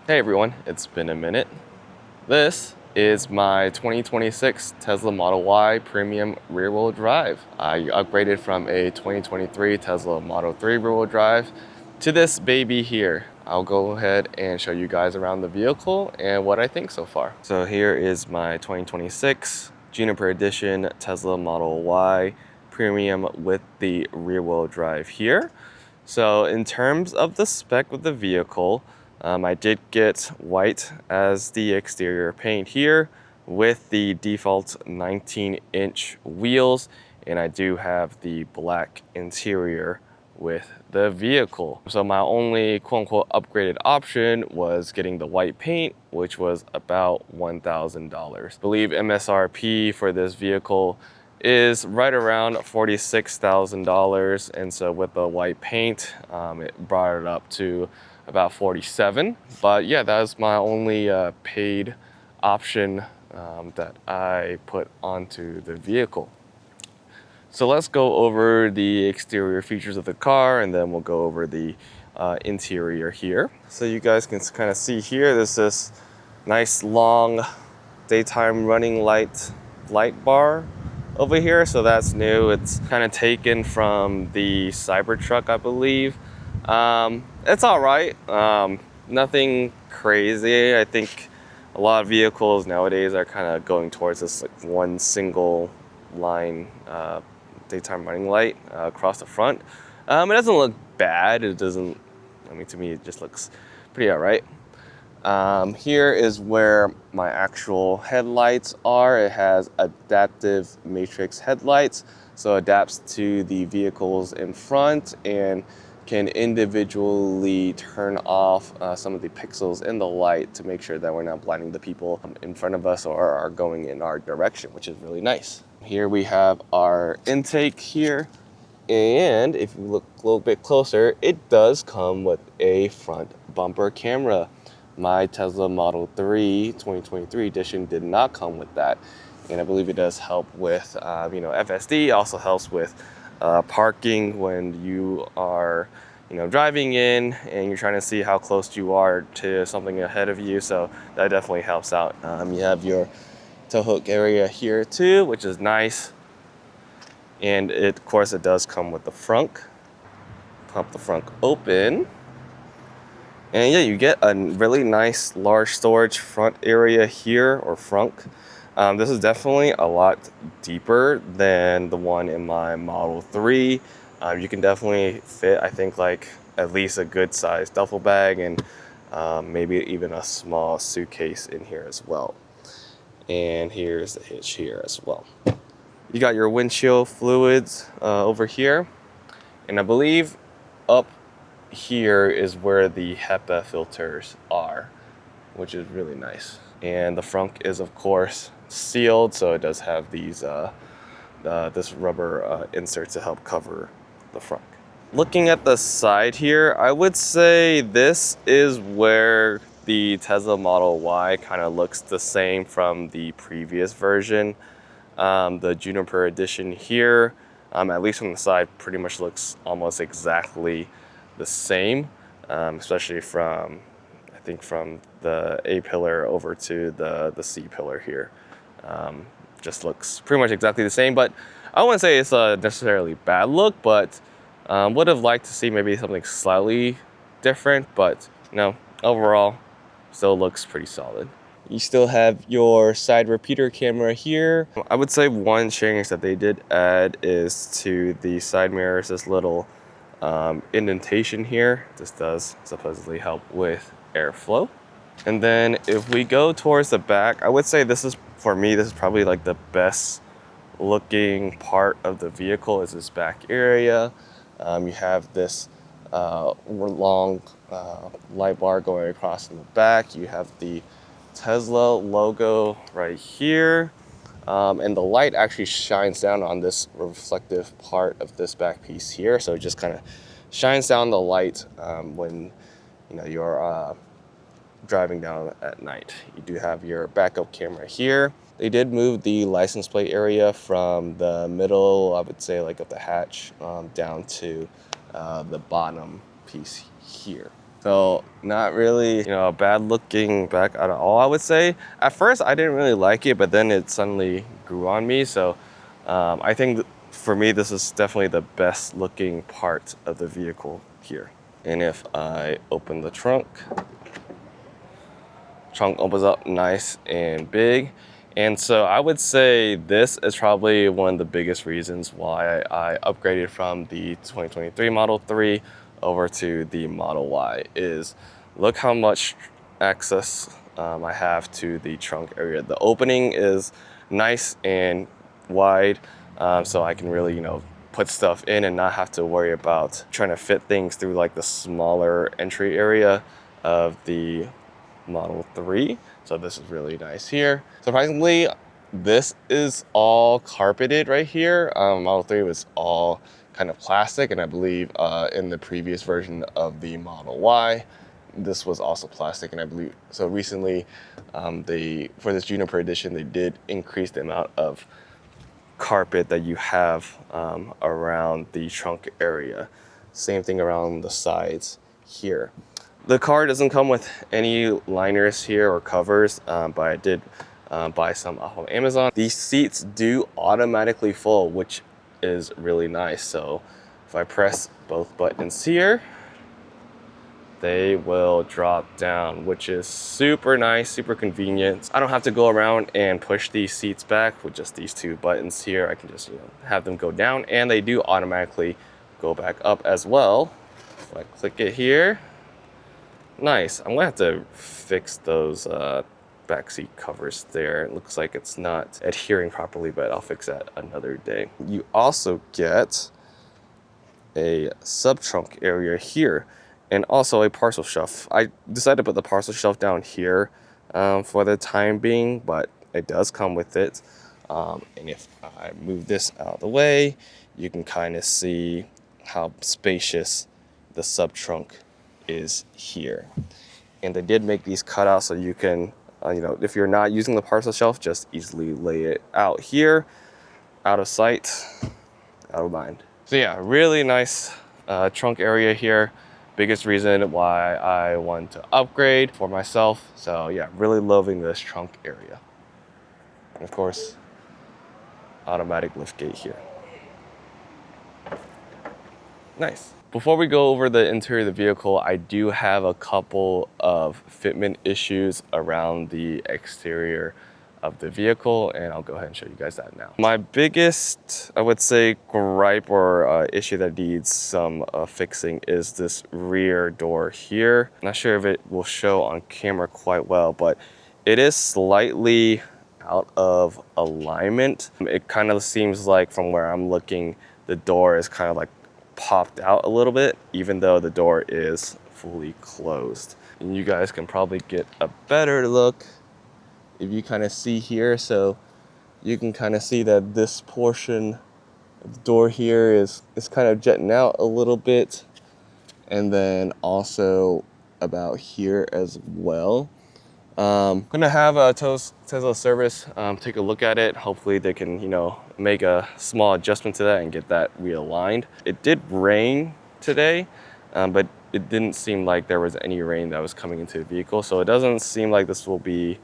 Hey everyone, it's been a minute. This is my 2026 Tesla Model Y Premium rear-wheel drive. I upgraded from a 2023 Tesla Model 3 rear-wheel drive to this baby here. I'll go ahead and show you guys around the vehicle and what I think so far. So here is my 2026 Juniper Edition Tesla Model Y Premium with the rear-wheel drive here. So in terms of the spec of the vehicle, I did get white as the exterior paint here with the default 19-inch wheels, and I do have the black interior with the vehicle. So my only quote-unquote upgraded option was getting the white paint, which was about $1,000. I believe MSRP for this vehicle is right around $46,000, and so with the white paint, it brought it up to about 47. But yeah, that was my only paid option that I put onto the vehicle. So let's go over the exterior features of the car, and then we'll go over the interior here. So you guys can kind of see here, there's this nice long daytime running light bar over here. So that's new. It's kind of taken from the Cybertruck, I believe. It's all right. Nothing crazy. I think a lot of vehicles nowadays are kind of going towards this like one single line daytime running light across the front. It doesn't look bad. It doesn't, I mean, to me, it just looks pretty all right. Here is where my actual headlights are. It has adaptive matrix headlights, so it adapts to the vehicles in front and can individually turn off some of the pixels in the light to make sure that we're not blinding the people in front of us or are going in our direction, which is really nice. Here we have our intake here, and if you look a little bit closer, it does come with a front bumper camera. My Tesla Model 3 2023 edition did not come with that, and I believe it does help with FSD. Also helps with parking when you are driving in and you're trying to see how close you are to something ahead of you, so that definitely helps out. You have your tow hook area here too, which is nice, and of course it does come with the frunk. Pop the frunk open, and yeah, you get a really nice large storage front area here, or frunk. This is definitely a lot deeper than the one in my Model 3. You can definitely fit, I think, like at least a good sized duffel bag and maybe even a small suitcase in here as well. And here's the hitch here as well. You got your windshield fluids over here, and I believe up here is where the HEPA filters are, which is really nice. And the frunk is of course sealed, so it does have these this rubber insert to help cover the frunk. Looking at the side here, I would say this is where the Tesla Model Y kind of looks the same from the previous version. The Juniper Edition here, at least from the side, pretty much looks almost exactly the same, especially from, I think, from the A pillar over to the C pillar here. Just looks pretty much exactly the same, but I wouldn't say it's a necessarily bad look, but would have liked to see maybe something slightly different, but overall still looks pretty solid. You still have your side repeater camera here. I would say one change that they did add is to the side mirrors, this little indentation here. This does supposedly help with airflow. And then if we go towards the back, I would say this is, for me, this is probably like the best looking part of the vehicle is this back area. You have this long light bar going across in the back. You have the Tesla logo right here, and the light actually shines down on this reflective part of this back piece here, so it just kind of shines down the light when you're driving down at night. You do have your backup camera here. They did move the license plate area from the middle, I would say, like of the hatch down to the bottom piece here. So not really, a bad looking back at all, I would say. At first, I didn't really like it, but then it suddenly grew on me. So I think for me, this is definitely the best looking part of the vehicle here. And if I open the trunk opens up nice and big. And so I would say this is probably one of the biggest reasons why I upgraded from the 2023 Model 3 over to the Model Y is look how much access I have to the trunk area. The opening is nice and wide, so I can really, put stuff in and not have to worry about trying to fit things through like the smaller entry area of the Model 3. So this is really nice here. Surprisingly, this is all carpeted right here. Model 3 was all kind of plastic, and I believe in the previous version of the Model Y, this was also plastic. And I believe so recently, for this Juniper edition, they did increase the amount of carpet that you have around the trunk area. Same thing around the sides here. The car doesn't come with any liners here or covers, but I did buy some off of Amazon. These seats do automatically fold, which is really nice. So if I press both buttons here, they will drop down, which is super nice, super convenient. I don't have to go around and push these seats back with just these two buttons here. I can just have them go down, and they do automatically go back up as well. If I click it here, nice. I'm gonna have to fix those backseat covers there. It looks like it's not adhering properly, but I'll fix that another day. You also get a sub-trunk area here and also a parcel shelf. I decided to put the parcel shelf down here for the time being, but it does come with it. And if I move this out of the way, you can kind of see how spacious the sub-trunk is here. And they did make these cutouts so you can, if you're not using the parcel shelf, just easily lay it out here, out of sight, out of mind. So yeah, really nice trunk area here. Biggest reason why I want to upgrade for myself. So yeah, really loving this trunk area. And of course, automatic lift gate here. Nice. Before we go over the interior of the vehicle, I do have a couple of fitment issues around the exterior of the vehicle, and I'll go ahead and show you guys that now. My biggest, I would say, gripe or issue that needs some fixing is this rear door here. Not sure if it will show on camera quite well, but it is slightly out of alignment. It kind of seems like from where I'm looking, the door is kind of like popped out a little bit, even though the door is fully closed. And you guys can probably get a better look if you kind of see here. So you can kind of see that this portion of the door here is kind of jutting out a little bit, and then also about here as well. Gonna have a Tesla service take a look at it. Hopefully they can, make a small adjustment to that and get that realigned. It did rain today, but it didn't seem like there was any rain that was coming into the vehicle. So it doesn't seem like this will be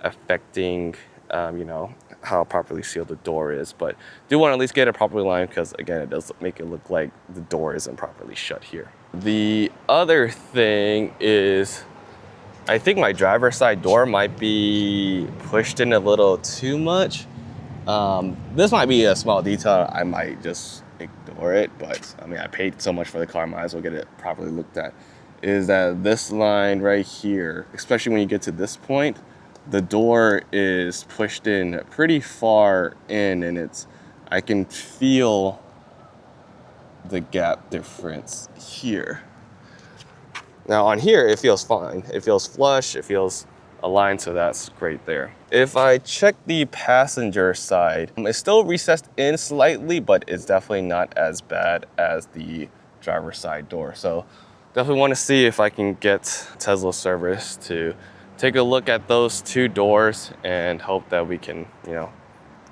affecting, how properly sealed the door is. But do want to at least get it properly lined, because again, it does make it look like the door isn't properly shut here. The other thing is, I think my driver's side door might be pushed in a little too much. This might be a small detail. I might just ignore it, but I mean, I paid so much for the car, might as well get it properly looked at. Is that this line right here, especially when you get to this point, the door is pushed in pretty far in, and I can feel the gap difference here. Now on here, it feels fine. It feels flush, it feels aligned, so that's great there. If I check the passenger side, it's still recessed in slightly, but it's definitely not as bad as the driver's side door. So definitely want to see if I can get Tesla service to take a look at those two doors and hope that we can,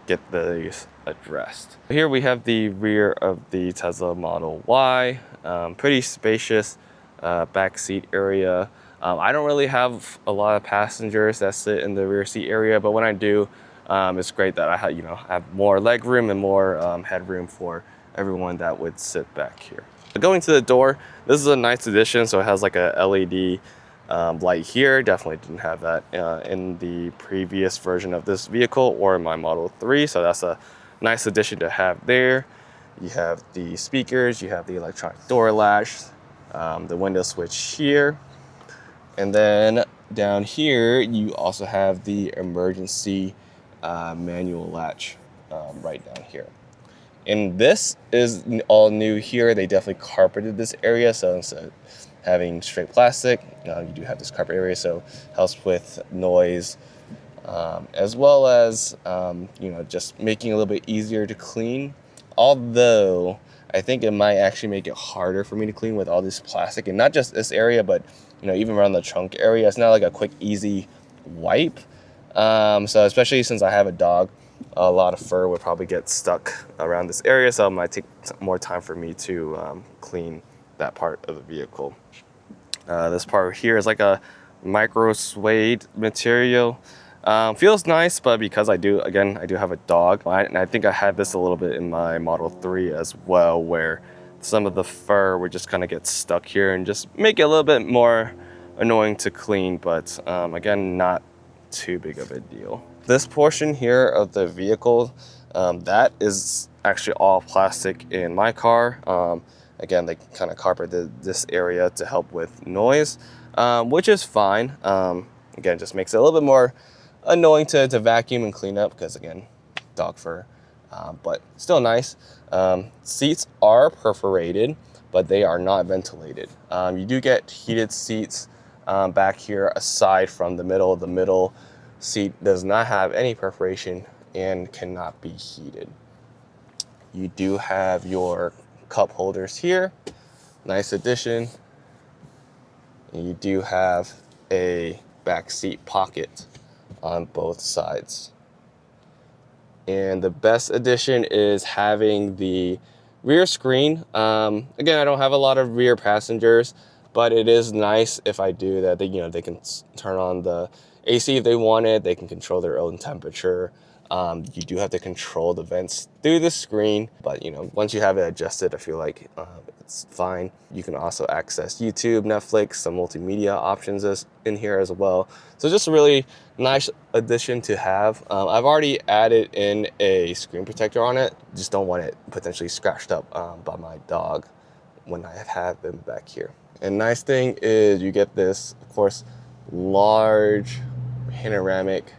get these addressed. Here we have the rear of the Tesla Model Y. Pretty spacious. back seat area. I don't really have a lot of passengers that sit in the rear seat area, but when I do, it's great that I have, have more leg room and more headroom for everyone that would sit back here. Going to the door, this is a nice addition. So it has like a LED light here. Definitely didn't have that in the previous version of this vehicle or in my Model 3. So that's a nice addition to have there. You have the speakers, you have the electronic door latch, the window switch here. And then down here, you also have the emergency manual latch right down here. And this is all new here. They definitely carpeted this area. So instead of having straight plastic, you do have this carpet area. So helps with noise, as well as, just making it a little bit easier to clean. Although I think it might actually make it harder for me to clean with all this plastic, and not just this area, but even around the trunk area. It's not like a quick, easy wipe. So especially since I have a dog, a lot of fur would probably get stuck around this area. So it might take more time for me to clean that part of the vehicle. This part here is like a micro suede material. Feels nice, but because I do have a dog, and I think I had this a little bit in my Model 3 as well, where some of the fur would just kind of get stuck here and just make it a little bit more annoying to clean, but again, not too big of a deal. This portion here of the vehicle, that is actually all plastic in my car. Again, they kind of carpeted this area to help with noise, which is fine. Again, just makes it a little bit more annoying to vacuum and clean up because, again, dog fur, but still nice. Seats are perforated, but they are not ventilated. You do get heated seats back here aside from the middle. The middle seat does not have any perforation and cannot be heated. You do have your cup holders here, nice addition. And you do have a back seat pocket on both sides. And the best addition is having the rear screen. Again, I don't have a lot of rear passengers, but it is nice if I do that. They can turn on the AC if they want it. They can control their own temperature. You do have to control the vents through the screen, but once you have it adjusted, I feel like it's fine. You can also access YouTube, Netflix, some multimedia options in here as well. So just a really nice addition to have. I've already added in a screen protector on it. Just don't want it potentially scratched up by my dog when I have them back here. And nice thing is you get this, of course, large panoramic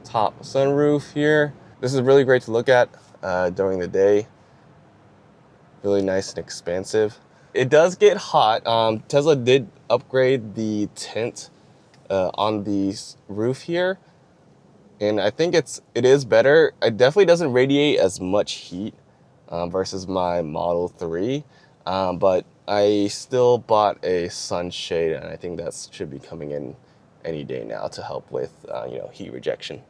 top sunroof here. This is really great to look at during the day. Really nice and expansive. It does get hot. Tesla did upgrade the tint on the roof here, and I think it is better. It definitely doesn't radiate as much heat versus my Model 3, but I still bought a sunshade, and I think that should be coming in any day now to help with heat rejection.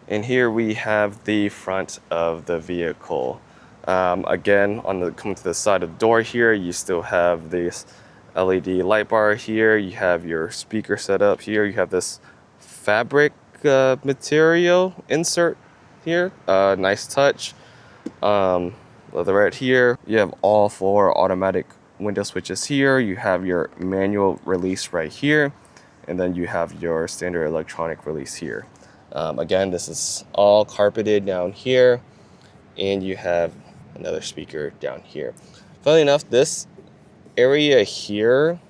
And here we have the front of the vehicle. Again, coming to the side of the door here, you still have this LED light bar here. You have your speaker set up here. You have this fabric material insert here. Nice touch. Leatherette here. You have all 4 automatic window switches here. You have your manual release right here. And then you have your standard electronic release here. Again, this is all carpeted down here, and you have another speaker down here. Funnily enough, this area here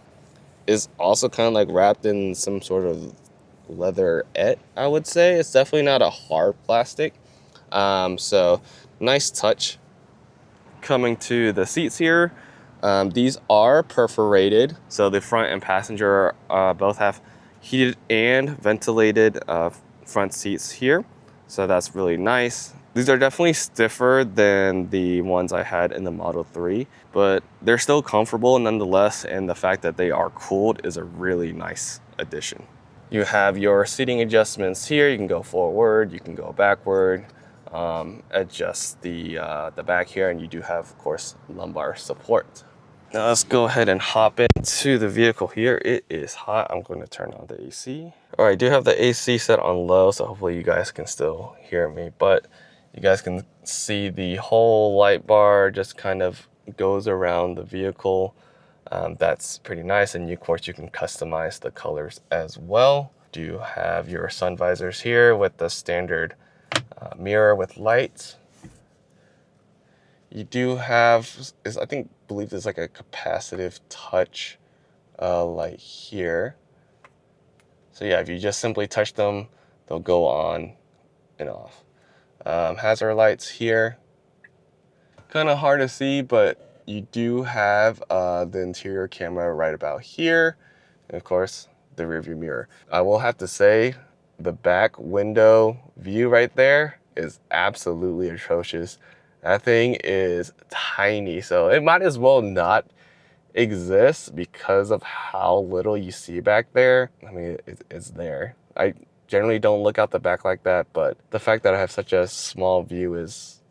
is also kind of like wrapped in some sort of leatherette, I would say. It's definitely not a hard plastic. So nice touch. Coming to the seats here, these are perforated. So the front and passenger both have heated and ventilated front seats here, so that's really nice. These are definitely stiffer than the ones I had in the Model 3, but they're still comfortable nonetheless, and the fact that they are cooled is a really nice addition. You have your seating adjustments here. You can go forward, you can go backward, adjust the back here, and you do have, of course, lumbar support. Now let's go ahead and hop into the vehicle here. It is hot. I'm going to turn on the AC. All right, I do have the AC set on low, so hopefully you guys can still hear me, but you guys can see the whole light bar just kind of goes around the vehicle. That's pretty nice, and of course you can customize the colors as well. Do have your sun visors here with the standard mirror with lights. You do have, I believe there's like a capacitive touch light here. So yeah, if you just simply touch them, they'll go on and off. Hazard lights here. Kind of hard to see, but you do have the interior camera right about here. And of course, the rearview mirror. I will have to say, the back window view right there is absolutely atrocious. That thing is tiny, so it might as well not exist because of how little you see back there. I mean, it's there. I generally don't look out the back like that, but the fact that I have such a small view is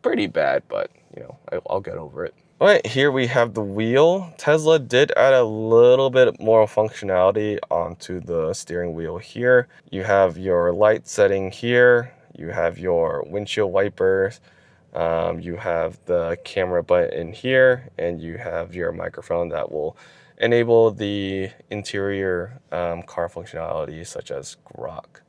pretty bad, but you know, I'll get over it. All right, here we have the wheel. Tesla did add a little bit more functionality onto the steering wheel here. You have your light setting here. You have your windshield wipers. You have the camera button here, and you have your microphone that will enable the interior car functionality such as Grok.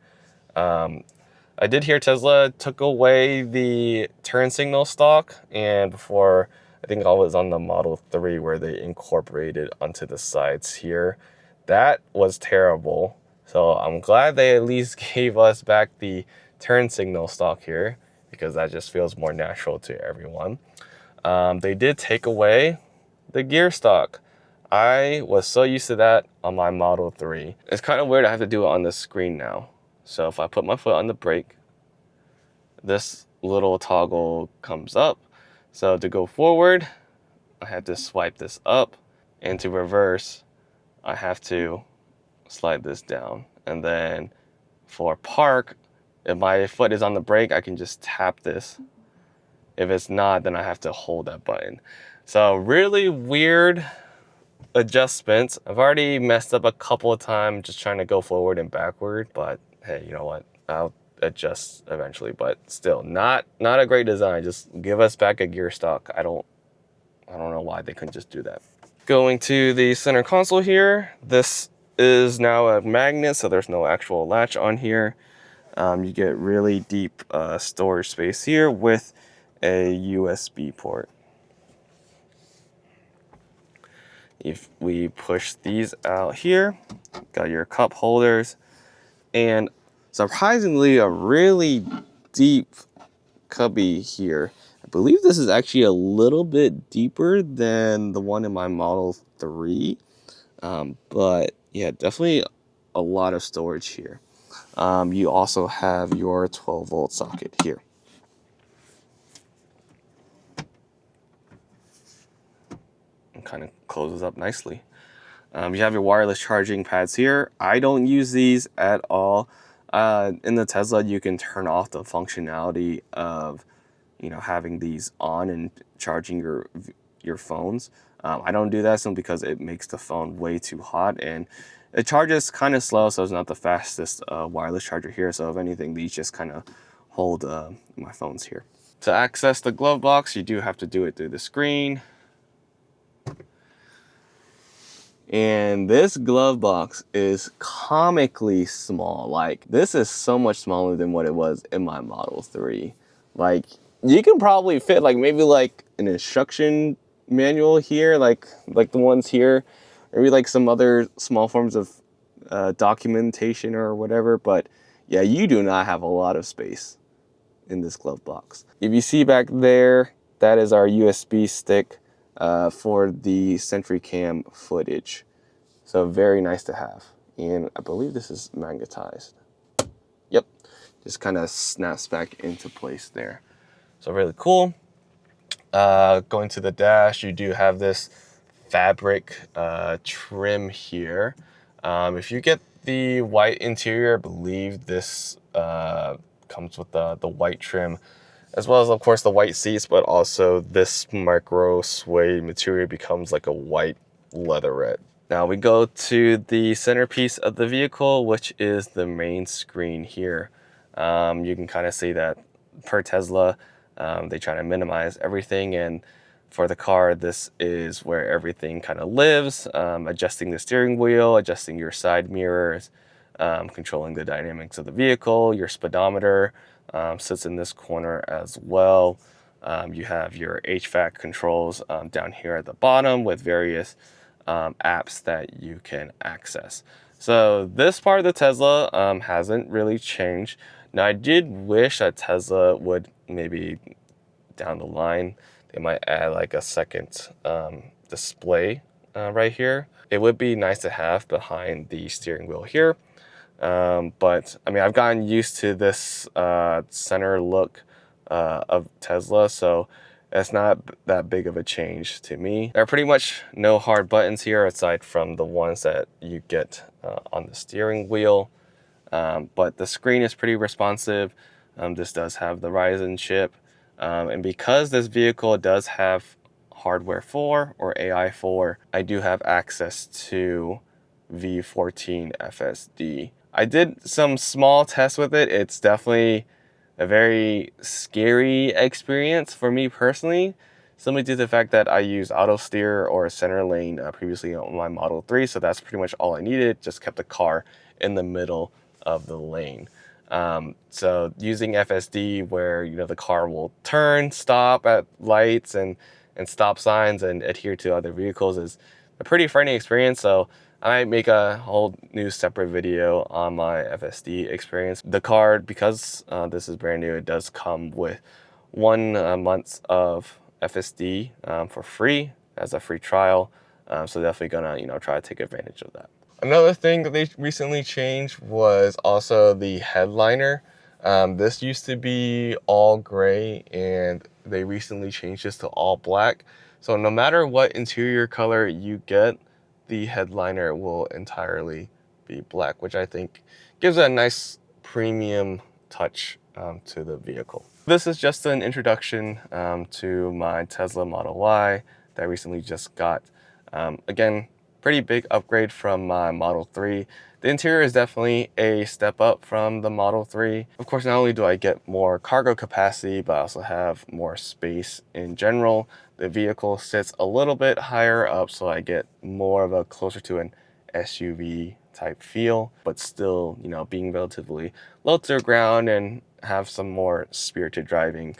I did hear Tesla took away the turn signal stock, and before, I think I was on the Model 3 where they incorporated onto the sides here. That was terrible. So I'm glad they at least gave us back the turn signal stock here, because that just feels more natural to everyone. They did take away the gear stock. I was so used to that on my Model 3. It's kind of weird I have to do it on the screen now. So if I put my foot on the brake, this little toggle comes up. So to go forward, I have to swipe this up, and to reverse, I have to slide this down. And then for park, if my foot is on the brake, I can just tap this. If it's not, then I have to hold that button. So really weird adjustments. I've already messed up a couple of times just trying to go forward and backward, but hey, you know what? I'll adjust eventually, but still not a great design. Just give us back a gear stock. I don't know why they couldn't just do that. Going to the center console here, this is now a magnet, so there's no actual latch on here. You get really deep storage space here with a USB port. If we push these out here, got your cup holders, and surprisingly a really deep cubby here. I believe this is actually a little bit deeper than the one in my Model 3, but yeah, definitely a lot of storage here. You also have your 12-volt socket here. It kind of closes up nicely. You have your wireless charging pads here. I don't use these at all. In the Tesla, you can turn off the functionality of, you know, having these on and charging your phones. I don't do that simply because it makes the phone way too hot, and it charges kind of slow, so it's not the fastest wireless charger here. So if anything, these just kind of hold my phones here. To access the glove box, you do have to do it through the screen. And this glove box is comically small. Like, this is so much smaller than what it was in my Model 3. Like, you can probably fit like maybe like an instruction manual here, like the ones here, maybe like some other small forms of documentation or whatever. But yeah, you do not have a lot of space in this glove box. If you see back there, that is our USB stick for the Sentry Cam footage. So very nice to have. And I believe this is magnetized. Yep, just kind of snaps back into place there. So really cool. Going to the dash, you do have this fabric trim here. If you get the white interior, I believe this comes with the white trim. as well as of course the white seats, but also this micro suede material becomes like a white leatherette. Now we go to the centerpiece of the vehicle, which is the main screen here. You can kind of see that per Tesla, they try to minimize everything, and for the car, this is where everything kind of lives, adjusting the steering wheel, adjusting your side mirrors, controlling the dynamics of the vehicle. Your speedometer sits in this corner as well. You have your HVAC controls down here at the bottom with various apps that you can access. So this part of the Tesla hasn't really changed. Now I did wish that Tesla would maybe down the line, they might add like a second display right here. It would be nice to have behind the steering wheel here. But I mean, I've gotten used to this center look of Tesla, so it's not that big of a change to me. There are pretty much no hard buttons here aside from the ones that you get on the steering wheel. But the screen is pretty responsive. This does have the Ryzen chip. And because this vehicle does have hardware 4 or AI 4, I do have access to V14 FSD. I did some small tests with it. It's definitely a very scary experience for me personally, simply due to the fact that I use auto steer or center lane previously on my Model 3, so that's pretty much all I needed. Just kept the car in the middle of the lane. So using FSD, where the car will turn, stop at lights and stop signs and adhere to other vehicles, is a pretty frightening experience. So I might make a whole new separate video on my FSD experience. The card, because this is brand new, it does come with 1 month of FSD for free as a free trial. So definitely gonna try to take advantage of that. Another thing that they recently changed was also the headliner. This used to be all gray, and they recently changed this to all black. So no matter what interior color you get, the headliner will entirely be black, which I think gives a nice premium touch to the vehicle. This is just an introduction to my Tesla Model Y that I recently just got. Again, pretty big upgrade from my Model 3. The interior is definitely a step up from the Model 3. Of course, not only do I get more cargo capacity, but I also have more space in general. The vehicle sits a little bit higher up, so I get more of a closer to an SUV type feel, but still, being relatively low to the ground and have some more spirited driving.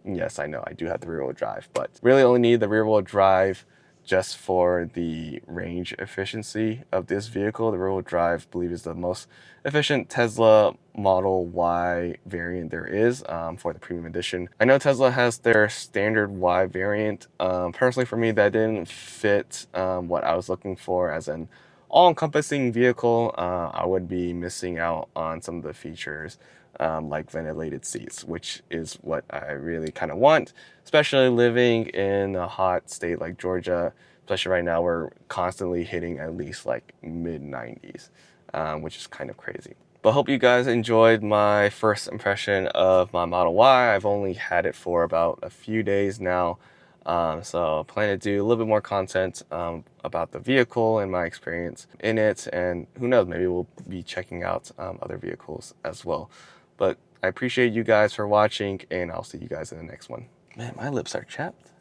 Yes, I know I do have the rear wheel drive, but really only need the rear wheel drive just for the range efficiency of this vehicle. The rear-wheel drive, I believe, is the most efficient Tesla Model Y variant there is for the premium edition. I know Tesla has their standard Y variant. Personally, for me, that didn't fit what I was looking for as an all-encompassing vehicle. I would be missing out on some of the features like ventilated seats, which is what I really kind of want, especially living in a hot state like Georgia. Especially right now, we're constantly hitting at least like mid-90s, which is kind of crazy. But hope you guys enjoyed my first impression of my Model Y. I've only had it for about a few days now. So I plan to do a little bit more content about the vehicle and my experience in it. And who knows, maybe we'll be checking out other vehicles as well. But I appreciate you guys for watching, and I'll see you guys in the next one. Man, my lips are chapped.